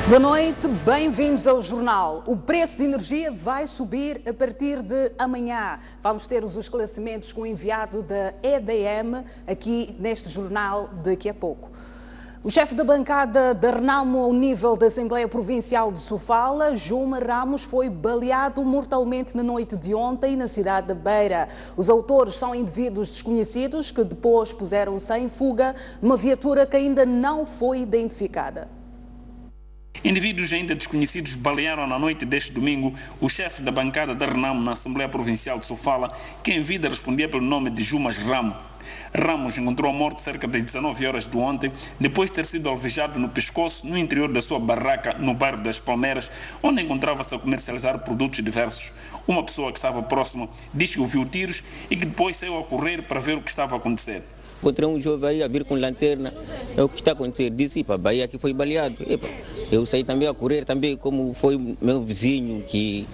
Boa noite, bem-vindos ao jornal. O preço de energia vai subir a partir de amanhã. Vamos ter os esclarecimentos com o enviado da EDM aqui neste jornal daqui a pouco. O chefe da bancada da Renamo ao nível da Assembleia Provincial de Sofala, Juma Ramos, foi baleado mortalmente na noite de ontem na cidade da Beira. Os autores são indivíduos desconhecidos que depois puseram-se em fuga numa viatura que ainda não foi identificada. Indivíduos ainda desconhecidos balearam na noite deste domingo o chefe da bancada da Renamo na Assembleia Provincial de Sofala, que em vida respondia pelo nome de Jumas Ramos. Ramos encontrou a morte cerca das 19 horas de ontem, depois de ter sido alvejado no pescoço no interior da sua barraca no bairro das Palmeiras, onde encontrava-se a comercializar produtos diversos. Uma pessoa que estava próxima disse que ouviu tiros e que depois saiu a correr para ver o que estava a acontecer. Encontrei um jovem aí a vir com lanterna. É o que está acontecendo. Disse, para Bahia que foi baleado. Eu saí também a correr, também como foi meu vizinho que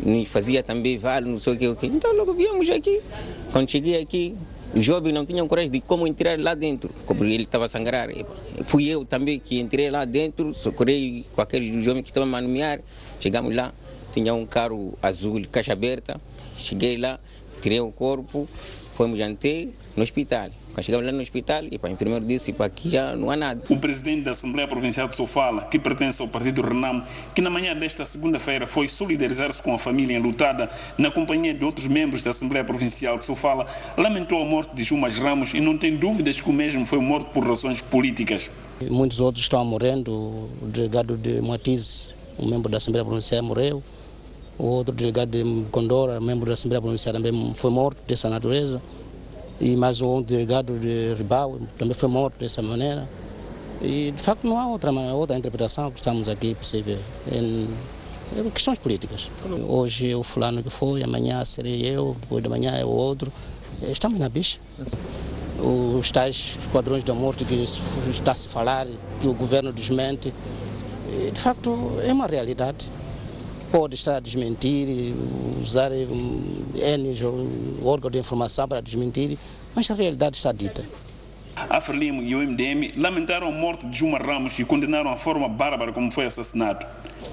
me fazia também vale, não sei o que. Então logo viemos aqui. Quando cheguei aqui, o jovem não tinha coragem de como entrar lá dentro, porque ele estava a sangrar. Fui eu também que entrei lá dentro, socorri com aquele jovem que estava a manusear. Chegamos lá, tinha um carro azul, caixa aberta. Cheguei lá, tirei o corpo, fomos jantar no hospital. Quando chegamos lá no hospital, o enfermeiro disse que aqui já não há nada. O presidente da Assembleia Provincial de Sofala, que pertence ao partido Renamo, que na manhã desta segunda-feira foi solidarizar-se com a família enlutada na companhia de outros membros da Assembleia Provincial de Sofala, lamentou a morte de Jumas Ramos e não tem dúvidas que o mesmo foi morto por razões políticas. Muitos outros estão morrendo. O delegado de Moatize, um membro da Assembleia Provincial, morreu. O outro delegado de Condora, membro da Assembleia Provincial, também foi morto dessa natureza. E mais um delegado de Ribau também foi morto dessa maneira. E de facto não há outra interpretação que estamos aqui possível em questões políticas. Hoje é o fulano que foi, amanhã serei eu, depois de amanhã é o outro. Estamos na bicha. Os tais esquadrões da morte que está a se falar, que o governo desmente, de facto é uma realidade. Pode estar a desmentir, usar órgão de informação para desmentir, mas a realidade está dita. A Frelimo e o MDM lamentaram a morte de Juma Ramos e condenaram a forma bárbara como foi assassinado.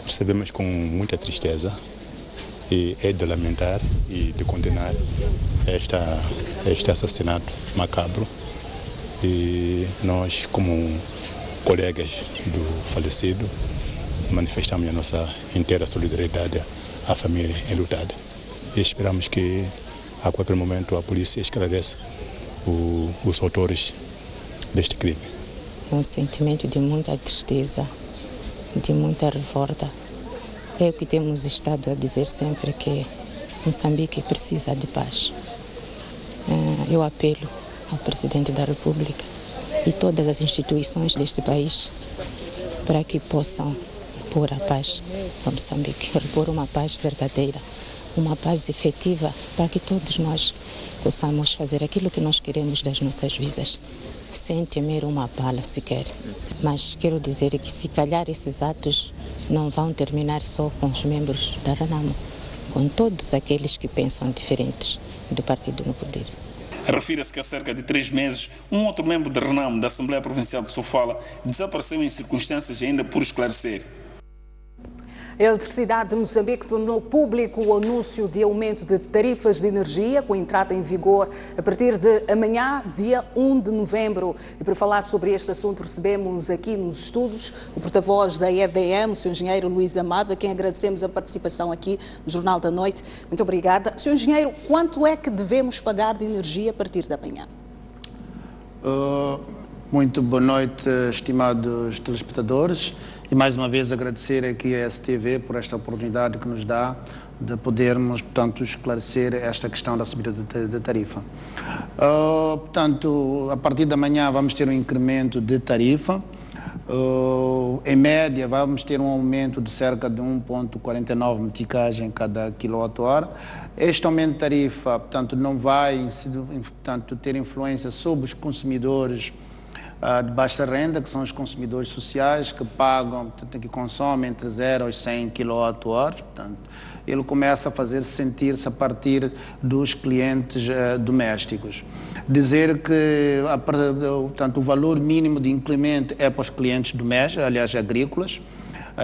Percebemos com muita tristeza e é de lamentar e de condenar este assassinato macabro. E nós, como colegas do falecido, manifestamos a nossa inteira solidariedade à família enlutada. E esperamos que a qualquer momento a polícia esclareça os autores deste crime. Um sentimento de muita tristeza, de muita revolta. É o que temos estado a dizer sempre, que Moçambique precisa de paz. Eu apelo ao Presidente da República e todas as instituições deste país para que possam pôr a paz a Moçambique, repor uma paz verdadeira, uma paz efetiva, para que todos nós possamos fazer aquilo que nós queremos das nossas vidas, sem temer uma bala sequer. Mas quero dizer que se calhar esses atos não vão terminar só com os membros da Renamo, com todos aqueles que pensam diferentes do partido no poder. Refira-se que há cerca de 3 meses, um outro membro da Renamo da Assembleia Provincial de Sofala desapareceu em circunstâncias ainda por esclarecer. A Eletricidade de Moçambique tornou público o anúncio de aumento de tarifas de energia, com entrada em vigor a partir de amanhã, dia 1 de novembro. E para falar sobre este assunto recebemos aqui nos estudos o porta-voz da EDM, o Sr. Engenheiro Luís Amado, a quem agradecemos a participação aqui no Jornal da Noite. Muito obrigada. Sr. Engenheiro, quanto é que devemos pagar de energia a partir de amanhã? Muito boa noite, estimados telespectadores. E mais uma vez agradecer aqui à STV por esta oportunidade que nos dá de podermos, portanto, esclarecer esta questão da subida de tarifa. Portanto, a partir de amanhã vamos ter um incremento de tarifa. Em média, vamos ter um aumento de cerca de 1,49 meticais em cada quilowatt-hora. Este aumento de tarifa, portanto, não vai ter influência sobre os consumidores de baixa renda, que são os consumidores sociais, que pagam, portanto, que consomem entre 0 e 100 kWh. Portanto, ele começa a fazer sentir-se a partir dos clientes domésticos. Dizer que portanto, o valor mínimo de incremento é para os clientes domésticos, aliás, agrícolas.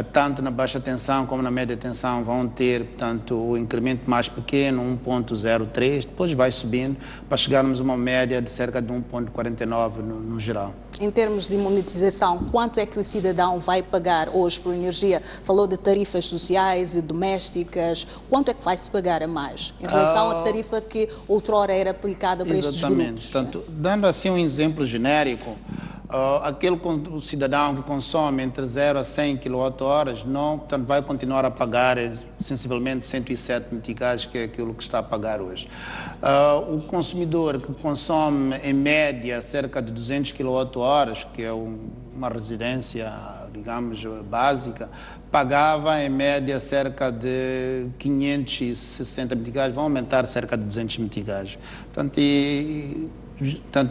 tanto na baixa tensão como na média tensão vão ter, portanto, o incremento mais pequeno, 1.03, depois vai subindo para chegarmos a uma média de cerca de 1.49 no geral. Em termos de monetização, quanto é que o cidadão vai pagar hoje por energia? Falou de tarifas sociais e domésticas. Quanto é que vai-se pagar a mais em relação à tarifa que outrora era aplicada para estes grupos? Exatamente. Portanto, dando assim um exemplo genérico, aquele cidadão que consome entre 0 a 100 kWh não, portanto, vai continuar a pagar sensivelmente 107 meticais, que é aquilo que está a pagar hoje. O consumidor que consome em média cerca de 200 kWh, que é uma residência, digamos, básica, pagava em média cerca de 560 meticais, vão aumentar cerca de 200 meticais. Portanto,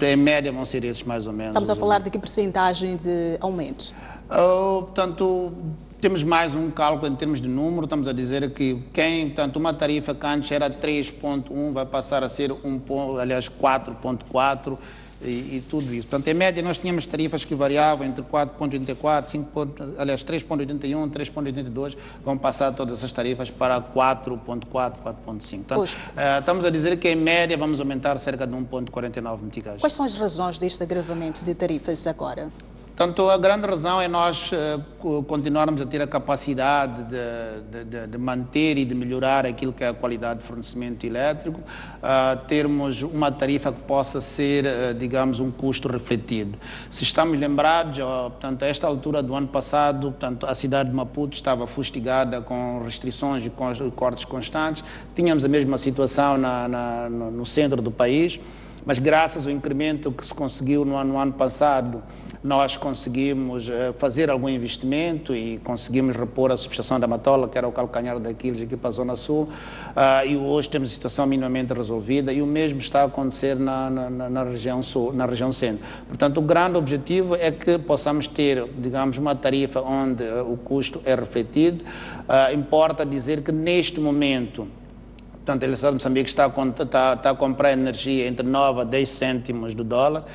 em média vão ser esses mais ou menos. Estamos a falar de que percentagem de aumento? Portanto, temos mais um cálculo em termos de número, estamos a dizer que portanto, uma tarifa que antes era 3.1 vai passar a ser 4.4 e tudo isso. Portanto, em média nós tínhamos tarifas que variavam entre 4.84, 3.81, 3.82, vão passar todas essas tarifas para 4.4, 4.5. Portanto, estamos a dizer que em média vamos aumentar cerca de 1.49 meticais. Quais são as razões deste agravamento de tarifas agora? Portanto, a grande razão é nós continuarmos a ter a capacidade de manter e de melhorar aquilo que é a qualidade de fornecimento elétrico, termos uma tarifa que possa ser, digamos, um custo refletido. Se estamos lembrados, portanto, a esta altura do ano passado, portanto, a cidade de Maputo estava fustigada com restrições e cortes constantes, tínhamos a mesma situação no centro do país, mas graças ao incremento que se conseguiu no ano passado, nós conseguimos fazer algum investimento e conseguimos repor a subestação da Matola, que era o calcanhar daqueles aqui para a Zona Sul, e hoje temos a situação minimamente resolvida e o mesmo está a acontecer na região sul, na região centro. Portanto, o grande objetivo é que possamos ter, digamos, uma tarifa onde o custo é refletido. Importa dizer que neste momento, portanto, o Estado de Moçambique está a comprar energia entre 9 a 10 cêntimos do dólar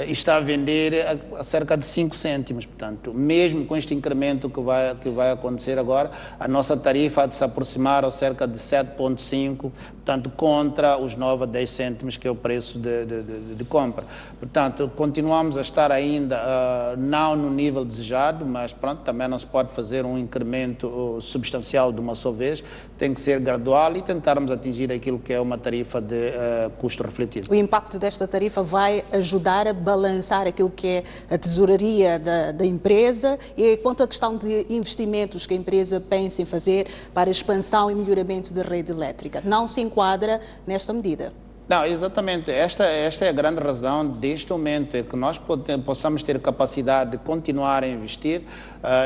e está a vender a cerca de 5 cêntimos. Portanto, mesmo com este incremento que vai acontecer agora, a nossa tarifa há de se aproximar a cerca de 7,5, portanto, contra os 9 a 10 cêntimos que é o preço de compra. Portanto, continuamos a estar ainda não no nível desejado, mas pronto, também não se pode fazer um incremento substancial de uma só vez, tem que ser gradual e tentarmos atingir aquilo que é uma tarifa de custo refletido. O impacto desta tarifa vai ajudar a balançar aquilo que é a tesouraria da empresa e quanto à questão de investimentos que a empresa pensa em fazer para a expansão e melhoramento da rede elétrica. Não se enquadra nesta medida? Não, exatamente. Esta é a grande razão deste aumento, é que nós possamos ter capacidade de continuar a investir.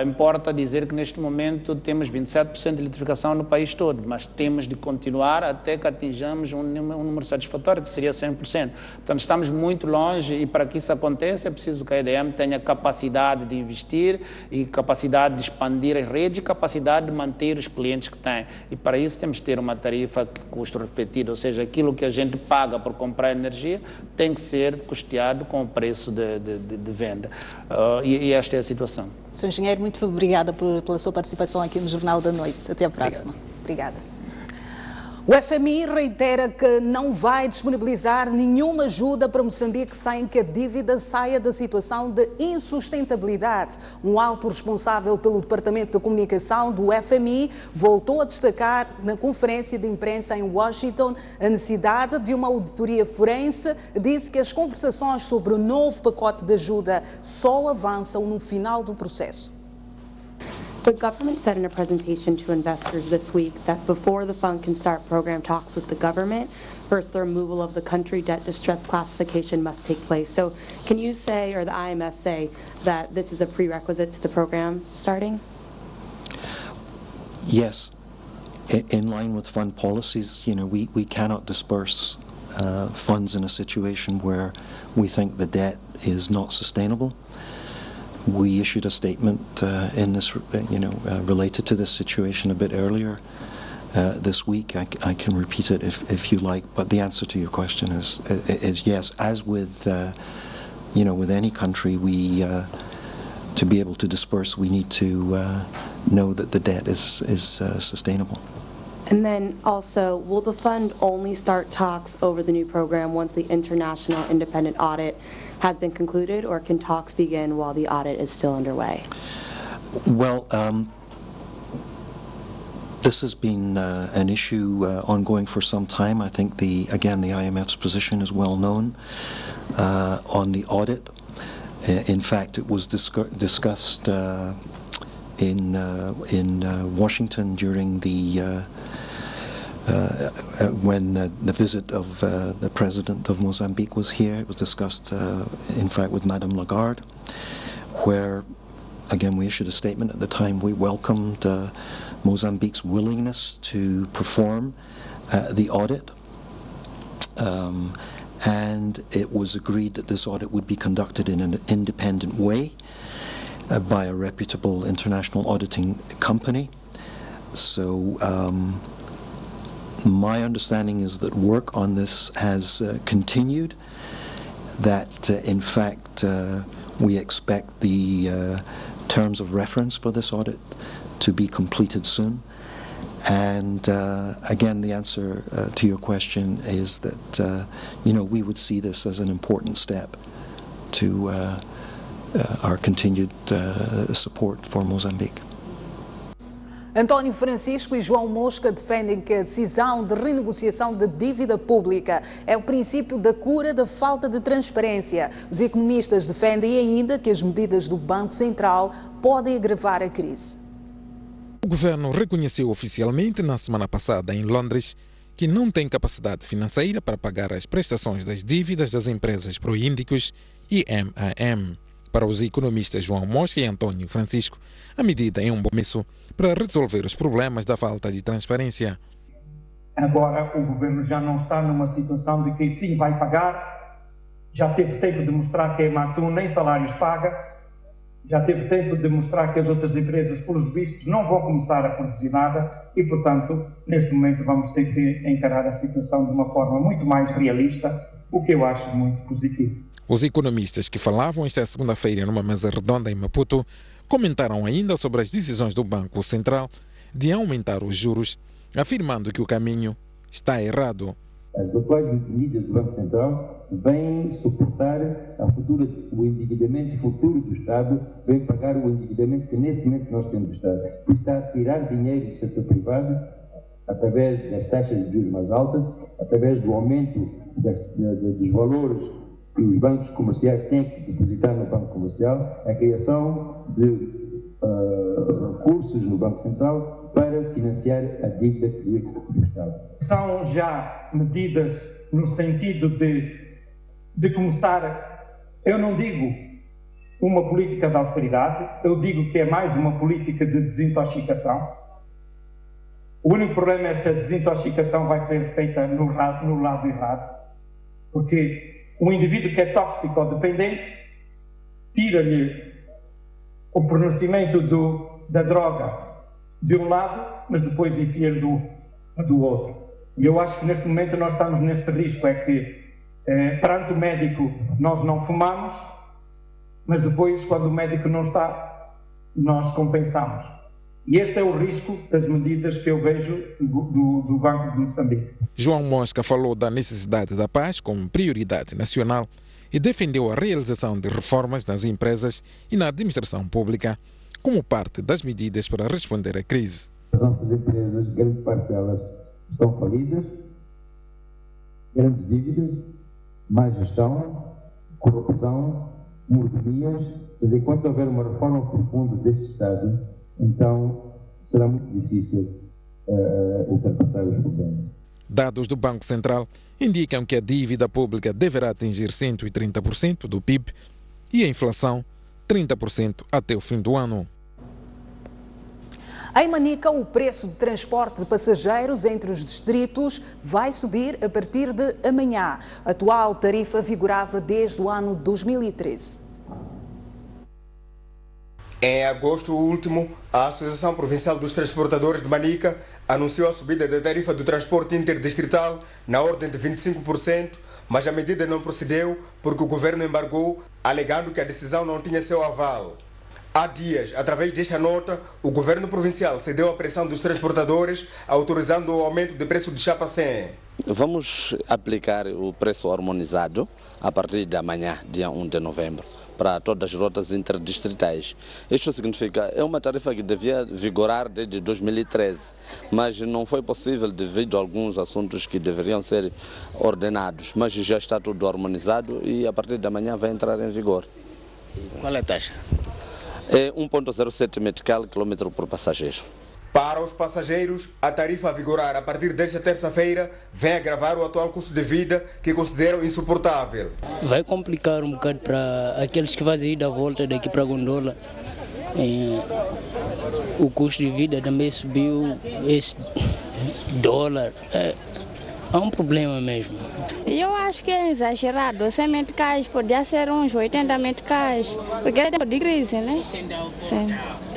Importa dizer que neste momento temos 27% de eletrificação no país todo, mas temos de continuar até que atinjamos um número satisfatório, que seria 100%. Portanto, estamos muito longe e para que isso aconteça é preciso que a EDM tenha capacidade de investir e capacidade de expandir as redes e capacidade de manter os clientes que tem. E para isso temos de ter uma tarifa de custo refletido, ou seja, aquilo que a gente paga por comprar energia tem que ser custeado com o preço de venda. E esta é a situação. Sr. Engenheiro, muito obrigada pela sua participação aqui no Jornal da Noite. Até a próxima. Obrigada. O FMI reitera que não vai disponibilizar nenhuma ajuda para Moçambique sem que a dívida saia da situação de insustentabilidade. Um alto responsável pelo Departamento de Comunicação do FMI voltou a destacar na conferência de imprensa em Washington a necessidade de uma auditoria forense. Disse que as conversações sobre o novo pacote de ajuda só avançam no final do processo. The government said in a presentation to investors this week that before the fund can start program talks with the government, first the removal of the country debt distress classification must take place. So can you say, or the IMF say, that this is a prerequisite to the program starting? Yes. In line with fund policies, we cannot disperse funds in a situation where we think the debt is not sustainable. We issued a statement in this, related to this situation a bit earlier this week. I can repeat it if you like, but the answer to your question is yes. As with, with any country, we to be able to disperse, we need to know that the debt is sustainable. And then also, will the fund only start talks over the new program once the international independent audit has been concluded, or can talks begin while the audit is still underway? Well, this has been an issue ongoing for some time. I think the IMF's position is well known on the audit. In fact, it was discussed in Washington during the when the visit of the president of Mozambique was here. It was discussed, in fact, with Madame Lagarde, where, again, we issued a statement at the time. We welcomed Mozambique's willingness to perform the audit, and it was agreed that this audit would be conducted in an independent way by a reputable international auditing company. So my understanding is that work on this has continued, that in fact we expect the terms of reference for this audit to be completed soon. And again, the answer to your question is that we would see this as an important step to our continued support for Mozambique. António Francisco e João Mosca defendem que a decisão de renegociação de dívida pública é o princípio da cura da falta de transparência. Os economistas defendem ainda que as medidas do Banco Central podem agravar a crise. O governo reconheceu oficialmente na semana passada em Londres que não tem capacidade financeira para pagar as prestações das dívidas das empresas Proíndicos e MAM. Para os economistas João Mosca e António Francisco, a medida é um bom começo para resolver os problemas da falta de transparência. Agora o governo já não está numa situação de que sim vai pagar, já teve tempo de mostrar que a Ematum nem salários paga, já teve tempo de mostrar que as outras empresas, pelos vistos, não vão começar a produzir nada e, portanto, neste momento vamos ter que encarar a situação de uma forma muito mais realista, o que eu acho muito positivo. Os economistas que falavam esta segunda-feira numa mesa redonda em Maputo comentaram ainda sobre as decisões do Banco Central de aumentar os juros, afirmando que o caminho está errado. As atuais medidas do Banco Central vêm suportar o endividamento futuro do Estado, vêm pagar o endividamento que neste momento nós temos do Estado. Por está a tirar dinheiro do setor privado através das taxas de juros mais altas, através do aumento dos valores que os bancos comerciais têm que depositar no Banco Comercial, a criação de recursos no Banco Central para financiar a dívida do Estado. São já medidas no sentido de começar, eu não digo uma política de austeridade, eu digo que é mais uma política de desintoxicação. O único problema é se a desintoxicação vai ser feita no lado errado, porque um indivíduo que é tóxico ou dependente tira-lhe o fornecimento da droga de um lado, mas depois enfia-lhe do outro. E eu acho que neste momento nós estamos neste risco, é que perante o médico nós não fumamos, mas depois quando o médico não está, nós compensamos. E este é o risco das medidas que eu vejo do Banco de Moçambique. João Mosca falou da necessidade da paz como prioridade nacional e defendeu a realização de reformas nas empresas e na administração pública como parte das medidas para responder à crise. As nossas empresas, grande parte delas, estão falidas, grandes dívidas, má gestão, corrupção, mordomias. Enquanto houver uma reforma profunda deste Estado, então será muito difícil ultrapassar os problemas. Dados do Banco Central indicam que a dívida pública deverá atingir 130% do PIB e a inflação 30% até o fim do ano. Em Manica, o preço de transporte de passageiros entre os distritos vai subir a partir de amanhã. A atual tarifa vigorava desde o ano 2013. Em agosto último, a Associação Provincial dos Transportadores de Manica anunciou a subida da tarifa do transporte interdistrital na ordem de 25%, mas a medida não procedeu porque o governo embargou, alegando que a decisão não tinha seu aval. Há dias, através desta nota, o governo provincial cedeu à pressão dos transportadores, autorizando o aumento de preço de chapa 100. Vamos aplicar o preço harmonizado a partir de amanhã, dia 1 de novembro, para todas as rotas interdistritais. Isto significa, é uma tarifa que devia vigorar desde 2013, mas não foi possível devido a alguns assuntos que deveriam ser ordenados, mas já está tudo harmonizado e a partir de amanhã vai entrar em vigor. Qual é a taxa? É 1,07 metical quilômetro por passageiro. Para os passageiros, a tarifa a vigorar a partir desta terça-feira vem agravar o atual custo de vida que consideram insuportável. Vai complicar um bocado para aqueles que fazem ida e volta daqui para Gondola. O custo de vida também subiu, esse dólar. É um problema mesmo. Eu acho que é exagerado. 100 meticais podia ser uns 80 meticais, porque é tempo de crise, né? Sim.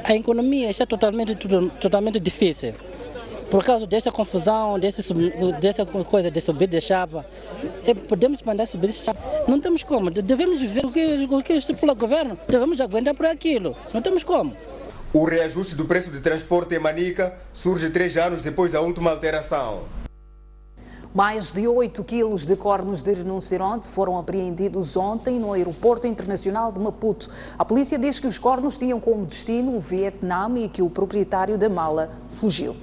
A economia está totalmente difícil. Por causa dessa confusão, dessa coisa de subir de chapa, podemos mandar subir de chapa. Não temos como. Devemos ver o que estipula o governo. Devemos aguentar por aquilo. Não temos como. O reajuste do preço de transporte em Manica surge 3 anos depois da última alteração. Mais de 8 quilos de cornos de rinoceronte foram apreendidos ontem no Aeroporto Internacional de Maputo. A polícia diz que os cornos tinham como destino o Vietnã e que o proprietário da mala fugiu.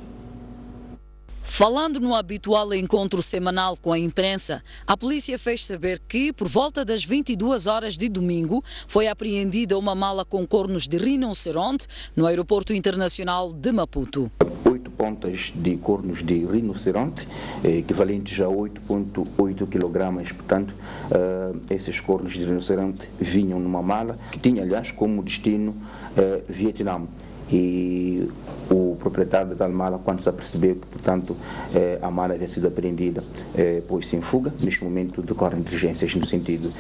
Falando no habitual encontro semanal com a imprensa, a polícia fez saber que, por volta das 22 horas de domingo, foi apreendida uma mala com cornos de rinoceronte no Aeroporto Internacional de Maputo. 8 pontas de cornos de rinoceronte, equivalentes a 8,8 kg. Portanto, esses cornos de rinoceronte vinham numa mala que tinha, aliás, como destino Vietnã. E o proprietário da tal mala, quando se apercebeu que, portanto, a mala havia sido apreendida, pôs-se em fuga. Neste momento decorrem diligências no sentido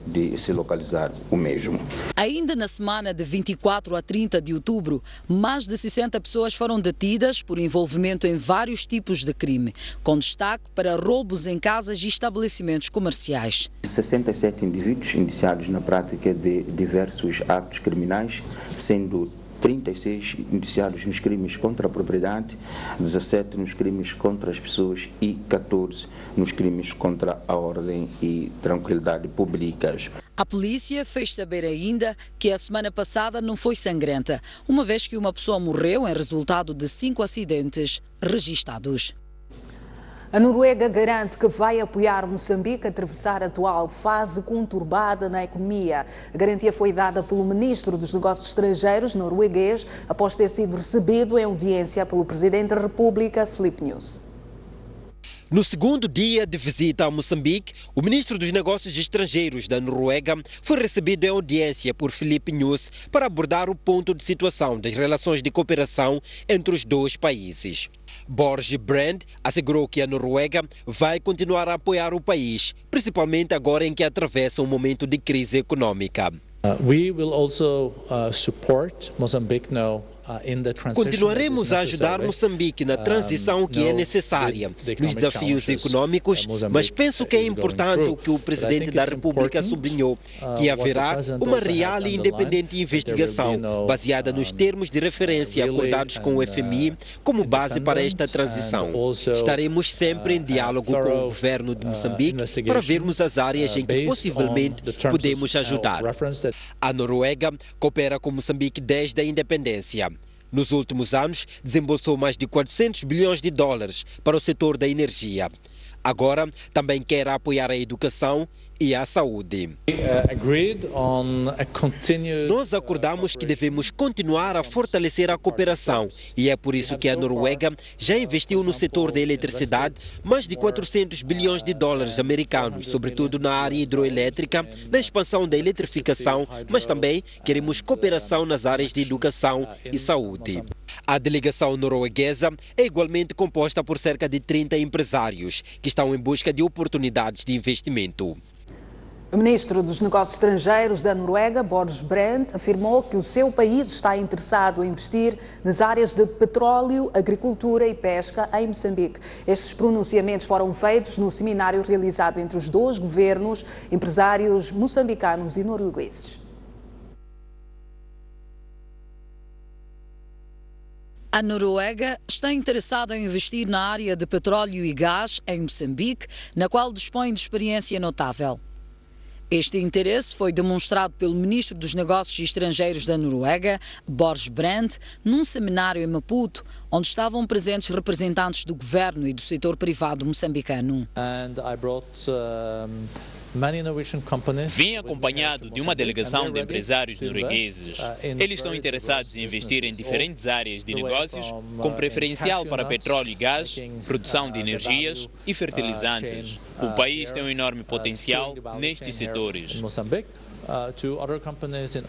de se localizar o mesmo. Ainda na semana de 24 a 30 de outubro, mais de 60 pessoas foram detidas por envolvimento em vários tipos de crime, com destaque para roubos em casas e estabelecimentos comerciais. 67 indivíduos indiciados na prática de diversos atos criminais, sendo 36 indiciados nos crimes contra a propriedade, 17 nos crimes contra as pessoas e 14 nos crimes contra a ordem e tranquilidade públicas. A polícia fez saber ainda que a semana passada não foi sangrenta, uma vez que uma pessoa morreu em resultado de 5 acidentes registados. A Noruega garante que vai apoiar Moçambique a atravessar a atual fase conturbada na economia. A garantia foi dada pelo ministro dos Negócios Estrangeiros norueguês após ter sido recebido em audiência pelo presidente da República, Filipe Nyusi. No segundo dia de visita a Moçambique, o ministro dos Negócios Estrangeiros da Noruega foi recebido em audiência por Filipe Nyusi para abordar o ponto de situação das relações de cooperação entre os dois países. Borge Brand assegurou que a Noruega vai continuar a apoiar o país, principalmente agora em que atravessa um momento de crise econômica. We will also support Mozambique now. Continuaremos a ajudar Moçambique na transição que é necessária, nos desafios econômicos, mas penso que é importante o que o Presidente da República sublinhou, que haverá uma real e independente investigação, baseada nos termos de referência acordados com o FMI, como base para esta transição. Estaremos sempre em diálogo com o governo de Moçambique para vermos as áreas em que possivelmente podemos ajudar. A Noruega coopera com Moçambique desde a independência. Nos últimos anos, desembolsou mais de 400 bilhões de dólares para o setor da energia. Agora, também quer apoiar a educação e a saúde. Nós acordamos que devemos continuar a fortalecer a cooperação e é por isso que a Noruega já investiu no setor da eletricidade mais de 400 bilhões de dólares americanos, sobretudo na área hidroelétrica, na expansão da eletrificação, mas também queremos cooperação nas áreas de educação e saúde. A delegação norueguesa é igualmente composta por cerca de 30 empresários que estão em busca de oportunidades de investimento. O ministro dos Negócios Estrangeiros da Noruega, Borge Brand, afirmou que o seu país está interessado em investir nas áreas de petróleo, agricultura e pesca em Moçambique. Estes pronunciamentos foram feitos no seminário realizado entre os dois governos, empresários moçambicanos e noruegueses. A Noruega está interessada em investir na área de petróleo e gás em Moçambique, na qual dispõe de experiência notável. Este interesse foi demonstrado pelo Ministro dos Negócios Estrangeiros da Noruega, Boris Brandt, num seminário em Maputo, onde estavam presentes representantes do governo e do setor privado moçambicano. Vim acompanhado de uma delegação de empresários noruegueses. Eles estão interessados em investir em diferentes áreas de negócios, com preferencial para petróleo e gás, produção de energias e fertilizantes. O país tem um enorme potencial nestes setores.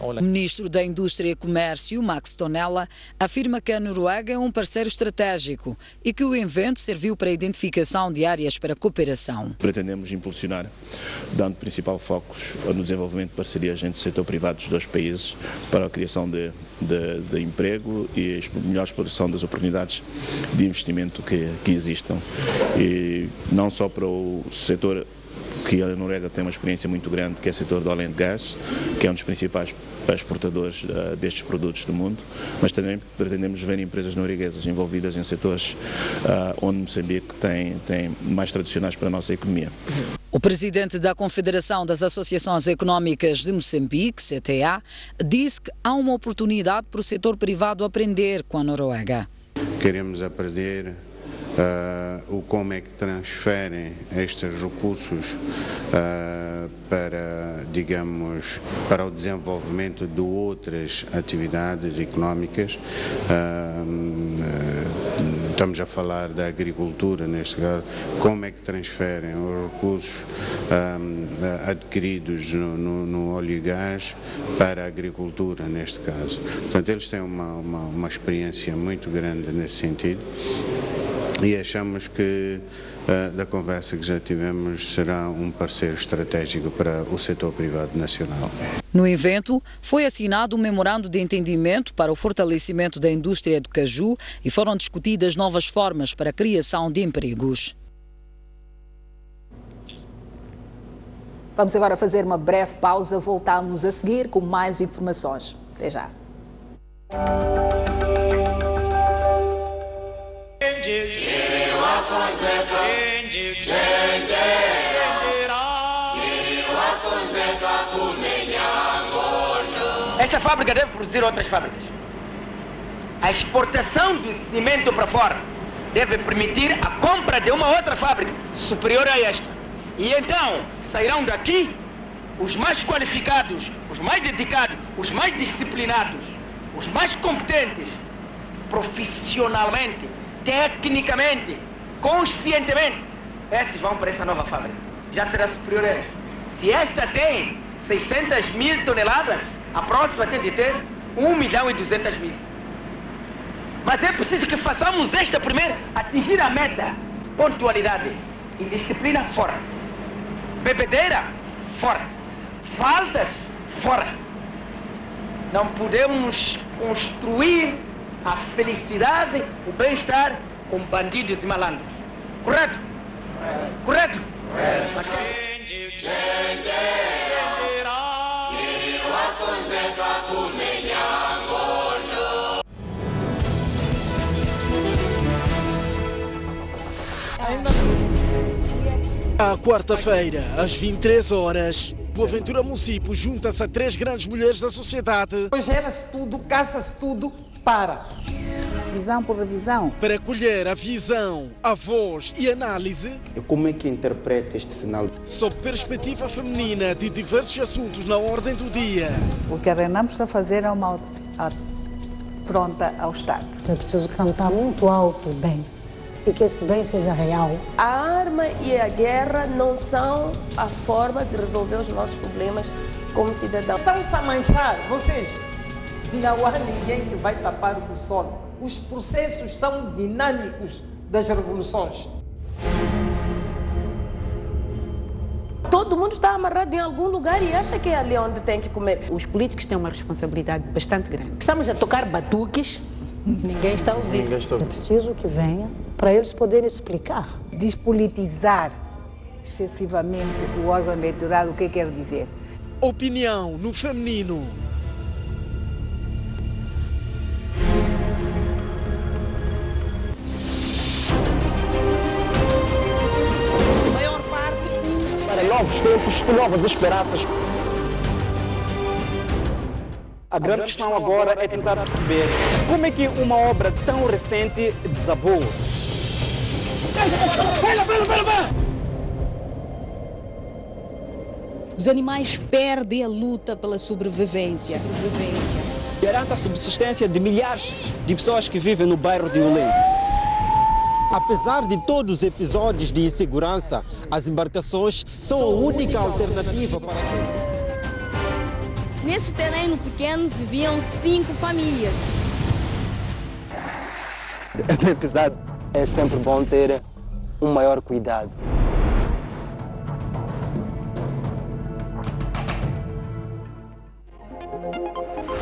O ministro da Indústria e Comércio, Max Tonella, afirma que a Noruega é um parceiro estratégico e que o evento serviu para a identificação de áreas para cooperação. Pretendemos impulsionar, dando principal foco no desenvolvimento de parcerias entre o setor privado dos dois países para a criação de emprego e a melhor exploração das oportunidades de investimento que existam. E não só para o setor que a Noruega tem uma experiência muito grande, que é o setor do oil and gas, que é um dos principais exportadores destes produtos do mundo, mas também pretendemos ver empresas norueguesas envolvidas em setores onde Moçambique tem mais tradicionais para a nossa economia. O presidente da Confederação das Associações Económicas de Moçambique, CTA, disse que há uma oportunidade para o setor privado aprender com a Noruega. Queremos aprender como é que transferem estes recursos para o desenvolvimento de outras atividades económicas. Estamos a falar da agricultura, neste caso, como é que transferem os recursos adquiridos no óleo e gás para a agricultura, neste caso. Portanto, eles têm uma experiência muito grande nesse sentido. E achamos que, da conversa que já tivemos, será um parceiro estratégico para o setor privado nacional. No evento, foi assinado um memorando de entendimento para o fortalecimento da indústria do caju e foram discutidas novas formas para a criação de empregos. Vamos agora fazer uma breve pausa, voltamos a seguir com mais informações. Até já. Esta fábrica deve produzir outras fábricas. A exportação do cimento para fora deve permitir a compra de uma outra fábrica superior a esta. E então sairão daqui os mais qualificados, os mais dedicados, os mais disciplinados, os mais competentes, profissionalmente, tecnicamente, conscientemente. Esses vão para essa nova fábrica. Já será superior a esta. Se esta tem 600 mil toneladas, a próxima tem de ter 1.200.000. Mas é preciso que façamos esta primeiro, atingir a meta. Pontualidade. Indisciplina, fora. Bebedeira, fora. Faltas, fora. Não podemos construir a felicidade, o bem-estar com bandidos e malandros. Correto? Correto? À quarta-feira, às 23 horas, Boaventura Município junta-se a 3 grandes mulheres da sociedade. Gera-se tudo, caça-se tudo, para. Visão por revisão. Para colher a visão, a voz e análise. E como é que interpreta este sinal? Sob perspectiva feminina de diversos assuntos na ordem do dia. O que a Renam está a fazer é uma afronta ao Estado. É preciso cantar muito alto bem. E que esse bem seja real. A arma e a guerra não são a forma de resolver os nossos problemas como cidadãos. Estão-se a manchar, vocês. Não há ninguém que vai tapar o sol. Os processos são dinâmicos das revoluções. Todo mundo está amarrado em algum lugar e acha que é ali onde tem que comer. Os políticos têm uma responsabilidade bastante grande. Estamos a tocar batuques, ninguém está a ouvir. É preciso que venha para eles poderem explicar. Despolitizar excessivamente o órgão eleitoral, o que quer dizer? Opinião no feminino. novos tempos e novas esperanças. A grande questão agora é tentar perceber como é que uma obra tão recente desabou. Os animais perdem a luta pela sobrevivência. Garanta a subsistência de milhares de pessoas que vivem no bairro de Ulém. Apesar de todos os episódios de insegurança, as embarcações são a única alternativa para aqueles. Nesse terreno pequeno viviam 5 famílias. Apesar, é sempre bom ter um maior cuidado.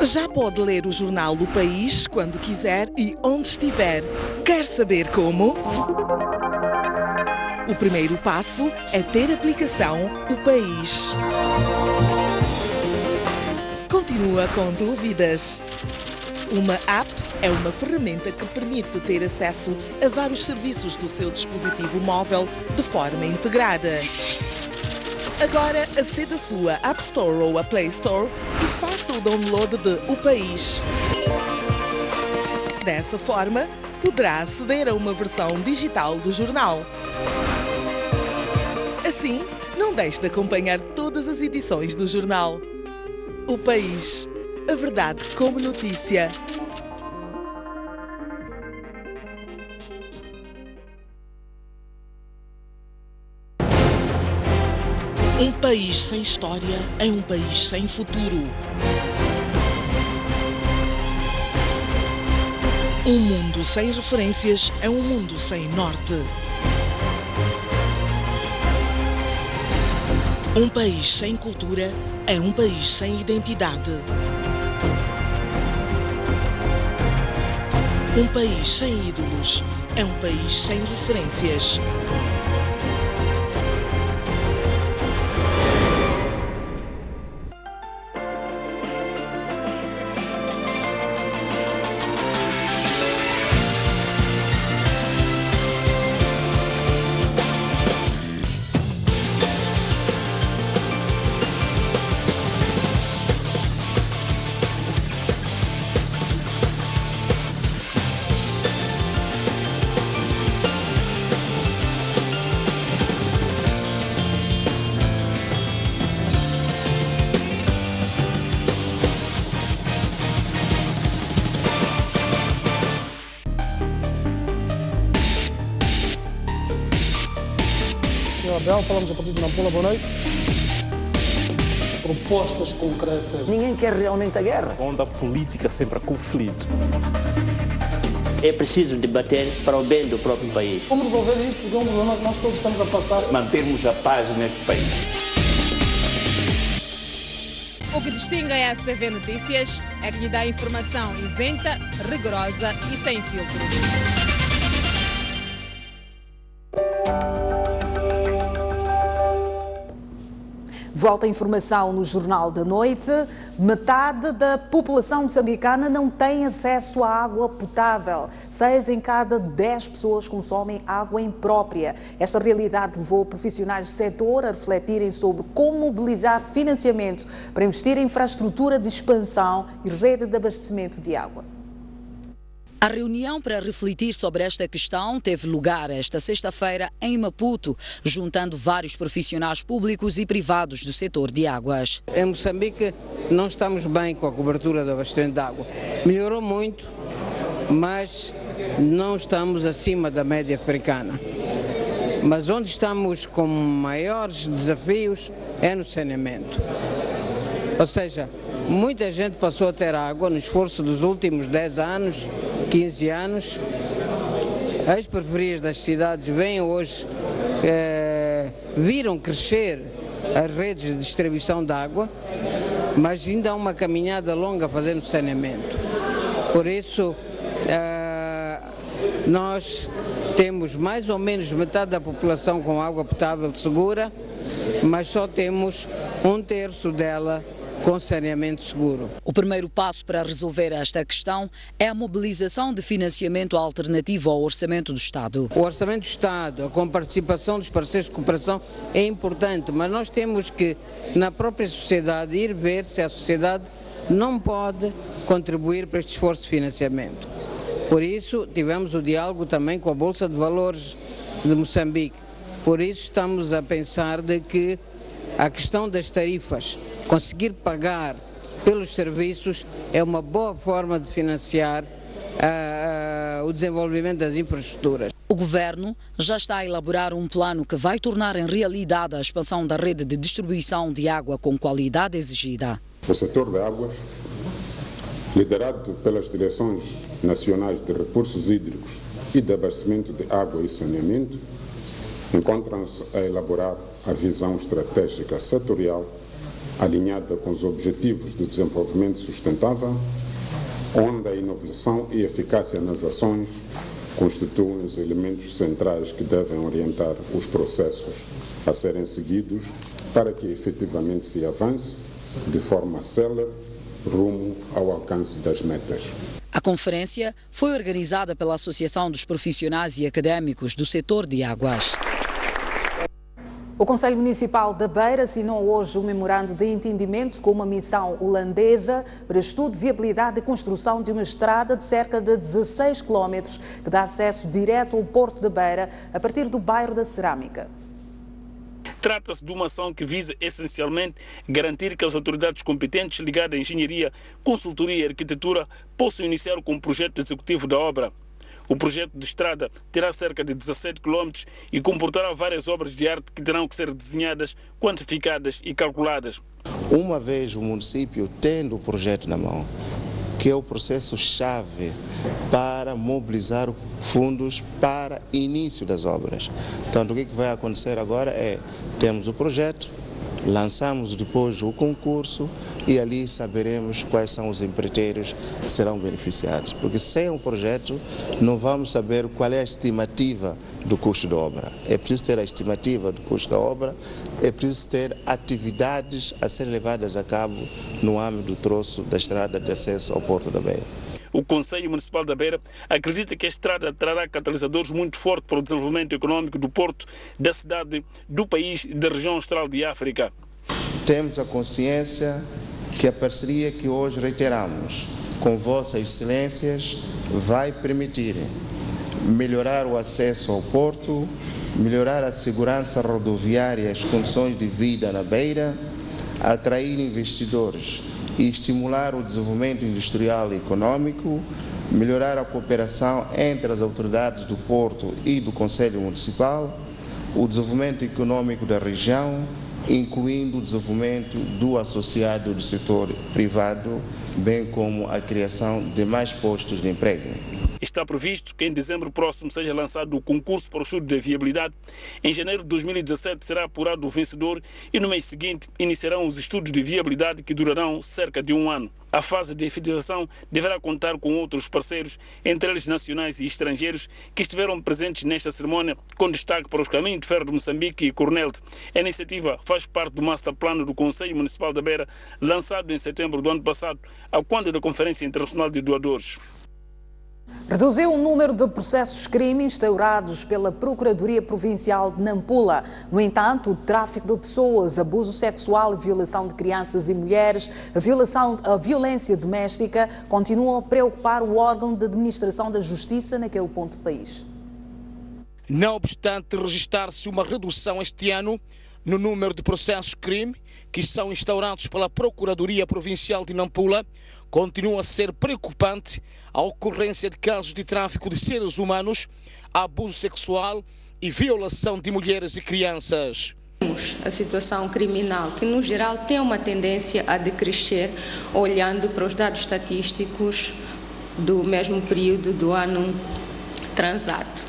Já pode ler o jornal do País quando quiser e onde estiver. Quer saber como? O primeiro passo é ter a aplicação O País. Continua com dúvidas? Uma app é uma ferramenta que permite ter acesso a vários serviços do seu dispositivo móvel de forma integrada. Agora, aceda à sua App Store ou a Play Store e faça o download de O País. Dessa forma, poderá aceder a uma versão digital do jornal. Assim, não deixe de acompanhar todas as edições do jornal. O País. A verdade como notícia. Um país sem história é um país sem futuro. Um mundo sem referências é um mundo sem norte. Um país sem cultura é um país sem identidade. Um país sem ídolos é um país sem referências. Falamos a partir de Nampula, boa noite. Propostas concretas. Ninguém quer realmente a guerra. Onde a política sempre há conflito. É preciso debater para o bem do próprio país. Como resolver isto? Porque é um problema que nós todos estamos a passar. Mantermos a paz neste país. O que distingue a STV Notícias é que lhe dá informação isenta, rigorosa e sem filtro. Volta a informação no Jornal da Noite. Metade da população moçambicana não tem acesso à água potável. 6 em cada 10 pessoas consomem água imprópria. Esta realidade levou profissionais do setor a refletirem sobre como mobilizar financiamento para investir em infraestrutura de expansão e rede de abastecimento de água. A reunião para refletir sobre esta questão teve lugar esta sexta-feira em Maputo, juntando vários profissionais públicos e privados do setor de águas. Em Moçambique não estamos bem com a cobertura do abastecimento de água. Melhorou muito, mas não estamos acima da média africana. Mas onde estamos com maiores desafios é no saneamento. Ou seja, muita gente passou a ter água no esforço dos últimos 10 anos, 15 anos. As periferias das cidades vêm hoje, viram crescer as redes de distribuição de água, mas ainda há uma caminhada longa a fazer no saneamento. Por isso, nós temos mais ou menos metade da população com água potável segura, mas só temos 1/3 dela com saneamento seguro. O primeiro passo para resolver esta questão é a mobilização de financiamento alternativo ao Orçamento do Estado. O Orçamento do Estado, com a participação dos parceiros de cooperação, é importante, mas nós temos que, na própria sociedade, ir ver se a sociedade não pode contribuir para este esforço de financiamento. Por isso, tivemos o diálogo também com a Bolsa de Valores de Moçambique. Por isso, estamos a pensar de que a questão das tarifas, conseguir pagar pelos serviços, é uma boa forma de financiar o desenvolvimento das infraestruturas. O governo já está a elaborar um plano que vai tornar em realidade a expansão da rede de distribuição de água com qualidade exigida. O setor de águas, liderado pelas Direções Nacionais de Recursos Hídricos e de Abastecimento de Água e Saneamento, encontram-se a elaborar a visão estratégica setorial alinhada com os Objetivos de Desenvolvimento Sustentável, onde a inovação e eficácia nas ações constituem os elementos centrais que devem orientar os processos a serem seguidos para que efetivamente se avance de forma célere rumo ao alcance das metas. A conferência foi organizada pela Associação dos Profissionais e Académicos do Setor de Águas. O Conselho Municipal da Beira assinou hoje um memorando de entendimento com uma missão holandesa para estudo de viabilidade e construção de uma estrada de cerca de 16 quilómetros que dá acesso direto ao Porto da Beira a partir do bairro da Cerâmica. Trata-se de uma ação que visa essencialmente garantir que as autoridades competentes ligadas à engenharia, consultoria e arquitetura possam iniciar com o projeto executivo da obra. O projeto de estrada terá cerca de 17 km e comportará várias obras de arte que terão que ser desenhadas, quantificadas e calculadas. Uma vez o município tendo o projeto na mão, que é o processo-chave para mobilizar fundos para início das obras. Portanto, o que vai acontecer agora é, temos o projeto, lançamos depois o concurso e ali saberemos quais são os empreiteiros que serão beneficiados. Porque sem um projeto não vamos saber qual é a estimativa do custo da obra. É preciso ter a estimativa do custo da obra, é preciso ter atividades a serem levadas a cabo no âmbito do troço da estrada de acesso ao Porto da Beira. O Conselho Municipal da Beira acredita que a estrada trará catalisadores muito fortes para o desenvolvimento econômico do Porto, da cidade, do país e da região austral de África. Temos a consciência que a parceria que hoje reiteramos com Vossas Excelências vai permitir melhorar o acesso ao Porto, melhorar a segurança rodoviária e as condições de vida na Beira, atrair investidores e estimular o desenvolvimento industrial e econômico, melhorar a cooperação entre as autoridades do Porto e do Conselho Municipal, o desenvolvimento econômico da região, incluindo o desenvolvimento do associado do setor privado, bem como a criação de mais postos de emprego. Está previsto que em dezembro próximo seja lançado o concurso para o estudo de viabilidade. Em janeiro de 2017 será apurado o vencedor e no mês seguinte iniciarão os estudos de viabilidade que durarão cerca de um ano. A fase de efetivação deverá contar com outros parceiros, entre eles nacionais e estrangeiros, que estiveram presentes nesta cerimónia, com destaque para os Caminhos de Ferro de Moçambique e Cornelde. A iniciativa faz parte do Master Plano do Conselho Municipal da Beira, lançado em setembro do ano passado, ao quando da Conferência Internacional de Doadores. Reduziu o número de processos crime instaurados pela Procuradoria Provincial de Nampula. No entanto, o tráfico de pessoas, abuso sexual e violação de crianças e mulheres, a violência doméstica continuam a preocupar o órgão de administração da justiça naquele ponto do país. Não obstante registrar-se uma redução este ano no número de processos crime que são instaurados pela Procuradoria Provincial de Nampula, continua a ser preocupante a ocorrência de casos de tráfico de seres humanos, abuso sexual e violação de mulheres e crianças. A situação criminal, que no geral tem uma tendência a decrescer, olhando para os dados estatísticos do mesmo período do ano transato.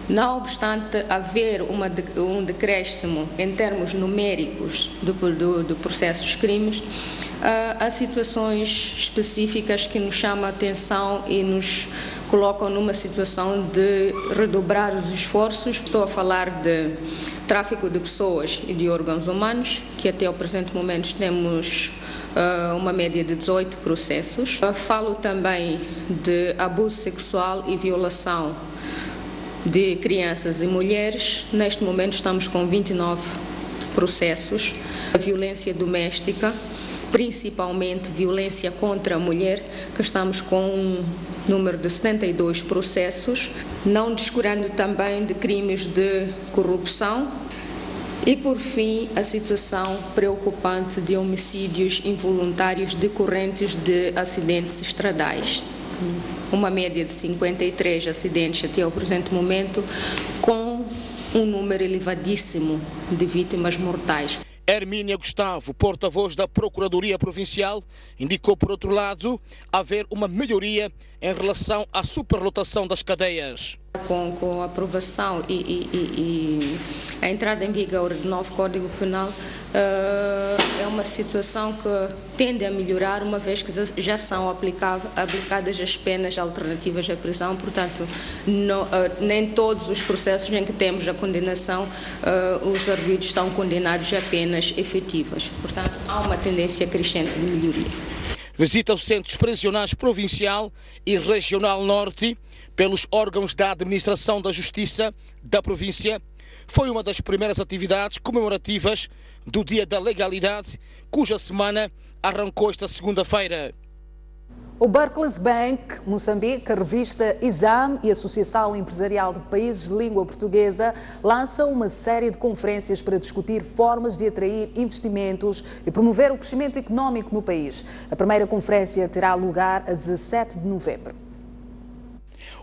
Não obstante haver um decréscimo em termos numéricos do processos crimes, há situações específicas que nos chamam a atenção e nos colocam numa situação de redobrar os esforços. Estou a falar de tráfico de pessoas e de órgãos humanos, que até o presente momento temos uma média de 18 processos. Falo também de abuso sexual e violação de crianças e mulheres. Neste momento estamos com 29 processos. A violência doméstica, principalmente violência contra a mulher, que estamos com um número de 72 processos, não descurando também de crimes de corrupção e, por fim, a situação preocupante de homicídios involuntários decorrentes de acidentes estradais. Uma média de 53 acidentes até o presente momento, com um número elevadíssimo de vítimas mortais. Hermínia Gustavo, porta-voz da Procuradoria Provincial, indicou, por outro lado, haver uma melhoria em relação à superlotação das cadeias. Com a aprovação e a entrada em vigor do novo Código Penal, é uma situação que tende a melhorar, uma vez que já são aplicadas as penas alternativas à prisão. Portanto, nem todos os processos em que temos a condenação, os arguidos são condenados a penas efetivas. Portanto, há uma tendência crescente de melhoria. Visita os centros prisionais provincial e regional norte pelos órgãos da administração da justiça da província foi uma das primeiras atividades comemorativas do Dia da Legalidade, cuja semana arrancou esta segunda-feira. O Barclays Bank, Moçambique, a revista Exame e a Associação Empresarial de Países de Língua Portuguesa lançam uma série de conferências para discutir formas de atrair investimentos e promover o crescimento económico no país. A primeira conferência terá lugar a 17 de novembro.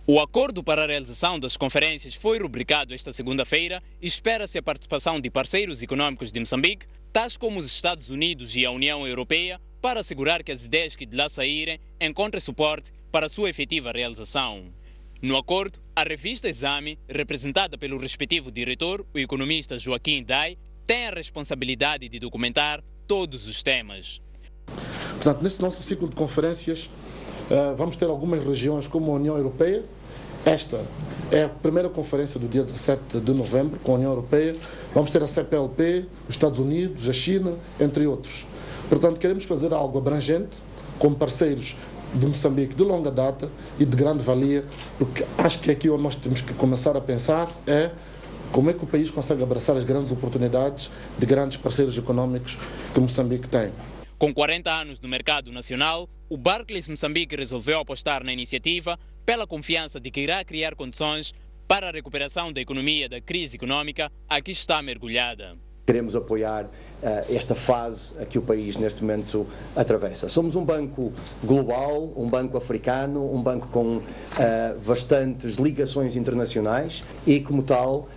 O acordo para a realização das conferências foi rubricado esta segunda-feira e espera-se a participação de parceiros econômicos de Moçambique, tais como os Estados Unidos e a União Europeia, para assegurar que as ideias que de lá saírem encontrem suporte para a sua efetiva realização. No acordo, a revista Exame, representada pelo respectivo diretor, o economista Joaquim Dai, tem a responsabilidade de documentar todos os temas. Portanto, nesse nosso ciclo de conferências, vamos ter algumas regiões como a União Europeia. Esta é a primeira conferência do dia 17 de novembro com a União Europeia. Vamos ter a CPLP, os Estados Unidos, a China, entre outros. Portanto, queremos fazer algo abrangente, com parceiros de Moçambique de longa data e de grande valia, porque acho que aqui onde nós temos que começar a pensar é como é que o país consegue abraçar as grandes oportunidades de grandes parceiros econômicos que Moçambique tem. Com 40 anos no mercado nacional, o Barclays Moçambique resolveu apostar na iniciativa pela confiança de que irá criar condições para a recuperação da economia da crise econômica a que está mergulhada. Queremos apoiar esta fase a que o país neste momento atravessa. Somos um banco global, um banco africano, um banco com bastantes ligações internacionais e, como tal,